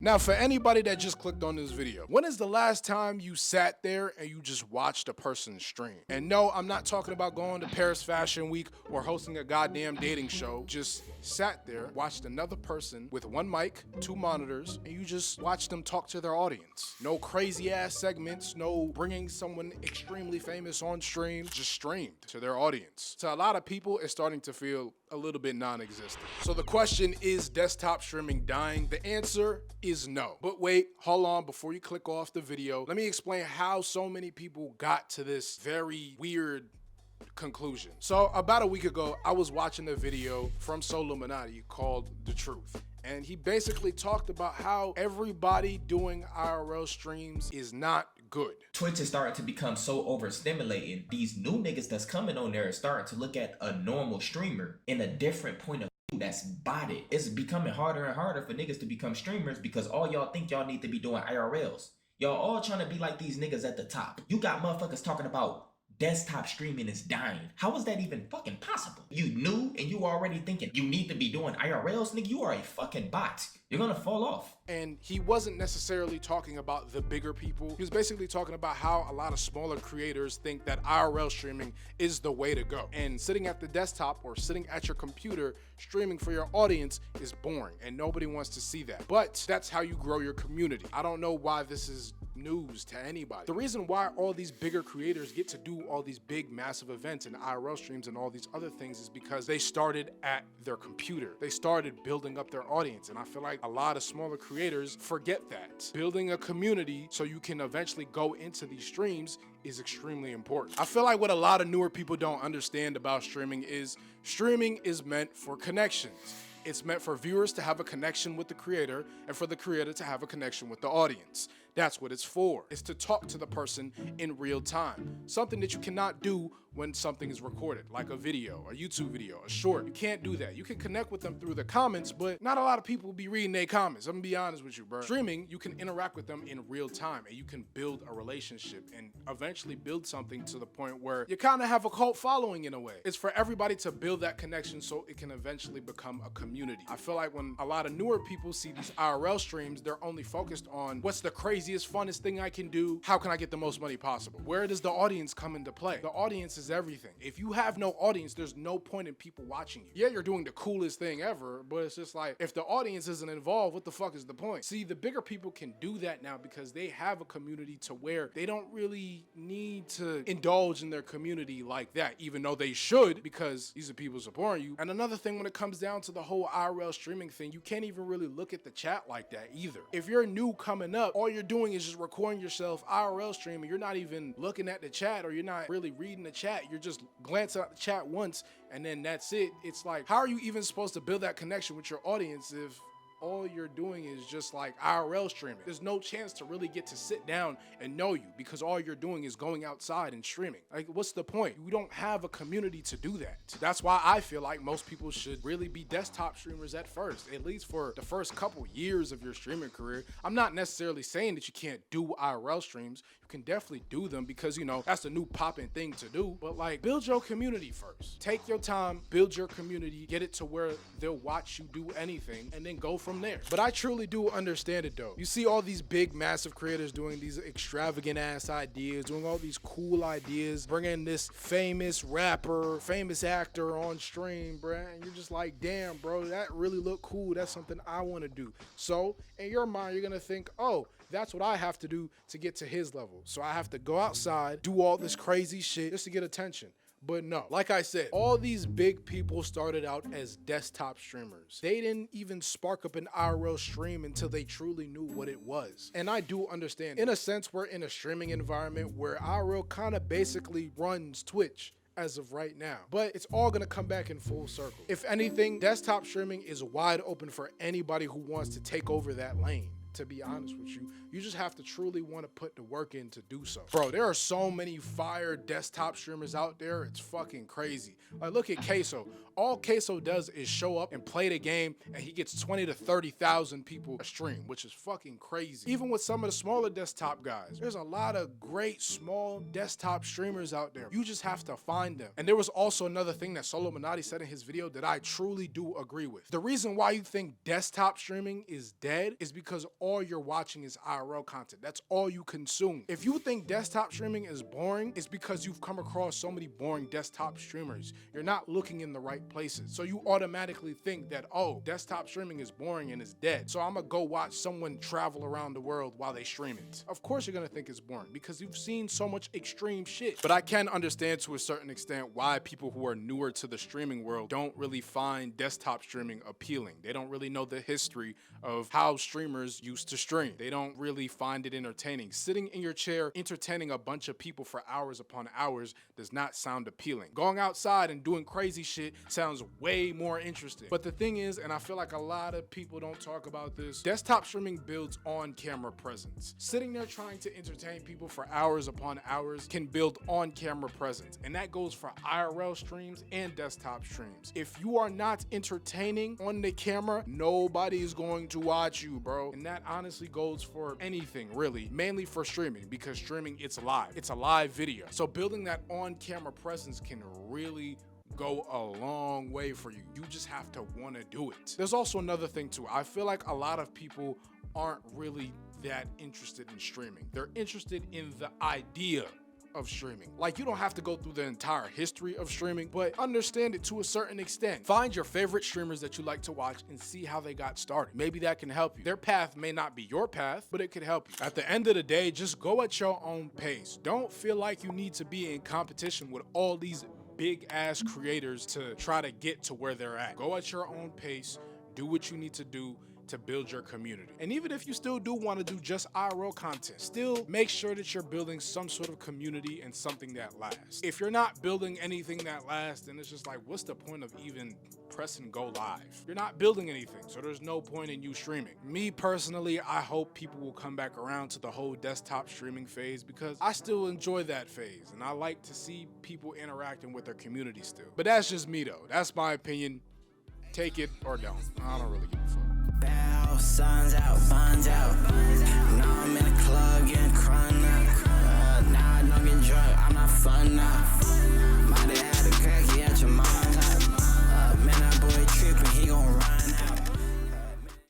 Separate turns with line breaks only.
Now, for anybody that just clicked on this video, when is the last time you sat there and you just watched a person stream? And no, I'm not talking about going to Paris Fashion Week or hosting a goddamn dating show. Just sat there, watched another person with one mic, two monitors, and you just watched them talk to their audience. No crazy ass segments, no bringing someone extremely famous on stream, just streamed to their audience. To a lot of people, it's starting to feel a little bit non-existent. So the question is desktop streaming dying? The answer is no. But wait, hold on, before you click off the video, let me explain how so many people got to this very weird conclusion. So about a week ago, I was watching a video from Soluminati called The Truth. And he basically talked about how everybody doing IRL streams is not good.
Twitch is starting to become so overstimulating. These new niggas that's coming on there are starting to look at a normal streamer in a different point of view that's botted. It's becoming harder and harder for niggas to become streamers because all y'all think y'all need to be doing IRLs. Y'all all trying to be like these niggas at the top. You got motherfuckers talking about desktop streaming is dying. How is that even fucking possible? You knew and you already thinking you need to be doing IRLs, nigga. You are a fucking bot. You're gonna fall off.
And he wasn't necessarily talking about the bigger people. He was basically talking about how a lot of smaller creators think that IRL streaming is the way to go. And sitting at the desktop or sitting at your computer streaming for your audience is boring and nobody wants to see that. But that's how you grow your community. I don't know why this is news to anybody. The reason why all these bigger creators get to do all these big massive events and IRL streams and all these other things is because they started at their computer. They started building up their audience. And I feel like a lot of smaller creators forget that. Building a community so you can eventually go into these streams is extremely important. I feel like what a lot of newer people don't understand about streaming is meant for connections. It's meant for viewers to have a connection with the creator and for the creator to have a connection with the audience. That's what it's for. It's to talk to the person in real time. Something that you cannot do when something is recorded, like a video, a YouTube video, a short. You can't do that. You can connect with them through the comments, but not a lot of people will be reading their comments. I'm gonna be honest with you, bro. Streaming, you can interact with them in real time and you can build a relationship and eventually build something to the point where you kind of have a cult following in a way. It's for everybody to build that connection so it can eventually become a community. I feel like when a lot of newer people see these IRL streams, they're only focused on what's the craziest, funnest thing I can do? How can I get the most money possible? Where does the audience come into play? The audience is everything. If you have no audience, there's no point in people watching you. Yeah, you're doing the coolest thing ever, but it's just like, if the audience isn't involved, what the fuck is the point? See, the bigger people can do that now because they have a community to where they don't really need to indulge in their community like that, even though they should, because these are people supporting you. And another thing, when it comes down to the whole IRL streaming thing, you can't even really look at the chat like that either. If you're new coming up, all you're doing is just recording yourself IRL streaming. You're not even looking at the chat, or you're not really reading the chat. You're just glancing at the chat once and then that's it. It's like, how are you even supposed to build that connection with your audience if all you're doing is just like IRL streaming? There's no chance to really get to sit down and know you because all you're doing is going outside and streaming. Like, what's the point? You don't have a community to do that. That's why I feel like most people should really be desktop streamers at first, at least for the first couple years of your streaming career. I'm not necessarily saying that you can't do IRL streams. You can definitely do them because, you know, that's the new popping thing to do. But like, build your community first. Take your time, build your community, get it to where they'll watch you do anything, and then go from there. But I truly do understand it though. You see all these big, massive creators doing these extravagant ass ideas, doing all these cool ideas, bringing this famous rapper, famous actor on stream, bruh, and you're just like, damn, bro, that really look cool. That's something I want to do. So in your mind, you're gonna think, oh, that's what I have to do to get to his level. So I have to go outside, do all this crazy shit just to get attention. But no, like I said, all these big people started out as desktop streamers. They didn't even spark up an IRL stream until they truly knew what it was. And I do understand. In a sense, we're in a streaming environment where IRL kind of basically runs Twitch as of right now, but it's all gonna come back in full circle. If anything, desktop streaming is wide open for anybody who wants to take over that lane. To be honest with you, you just have to truly want to put the work in to do so. Bro, there are so many fire desktop streamers out there, it's fucking crazy. Like, look at Queso. All Queso does is show up and play the game, and he gets 20 to 30,000 people a stream, which is fucking crazy. Even with some of the smaller desktop guys, there's a lot of great small desktop streamers out there. You just have to find them. And there was also another thing that Soluminati said in his video that I truly do agree with. The reason why you think desktop streaming is dead is because all all you're watching is IRL content. That's all you consume. If you think desktop streaming is boring, it's because you've come across so many boring desktop streamers. You're not looking in the right places. So you automatically think that, oh, desktop streaming is boring and is dead, so I'm gonna go watch someone travel around the world while they stream it. Of course you're gonna think it's boring because you've seen so much extreme shit. But I can understand to a certain extent why people who are newer to the streaming world don't really find desktop streaming appealing. They don't really know the history of how streamers used to stream. They don't really find it entertaining. Sitting in your chair entertaining a bunch of people for hours upon hours does not sound appealing. Going outside and doing crazy shit sounds way more interesting. But the thing is, and I feel like a lot of people don't talk about this, desktop streaming builds on-camera presence. Sitting there trying to entertain people for hours upon hours can build on-camera presence, and that goes for IRL streams and desktop streams. If you are not entertaining on the camera, nobody is going to watch you, bro. And that honestly goes for anything, really, mainly for streaming, because streaming, it's live. It's a live video. So building that on-camera presence can really go a long way for you. You just have to want to do it. There's also another thing too. I feel like a lot of people aren't really that interested in streaming. They're interested in the idea of streaming. Like, you don't have to go through the entire history of streaming, but understand it to a certain extent. Find your favorite streamers that you like to watch and see how they got started. Maybe that can help you. Their path may not be your path, but it could help you. At the end of the day, just go at your own pace. Don't feel like you need to be in competition with all these big ass creators to try to get to where they're at. Go at your own pace, do what you need to do to build your community. And even if you still do want to do just IRL content, still make sure that you're building some sort of community and something that lasts. If you're not building anything that lasts, then it's just like, what's the point of even pressing go live? You're not building anything, so there's no point in you streaming. Me personally, I hope people will come back around to the whole desktop streaming phase, because I still enjoy that phase and I like to see people interacting with their community still. But that's just me though. That's my opinion. Take it or don't. I don't really give a fuck.
Bow, sun's out, fun's out. Now I'm in the club getting crunk up. Now I don't get drunk, I'm not fun now.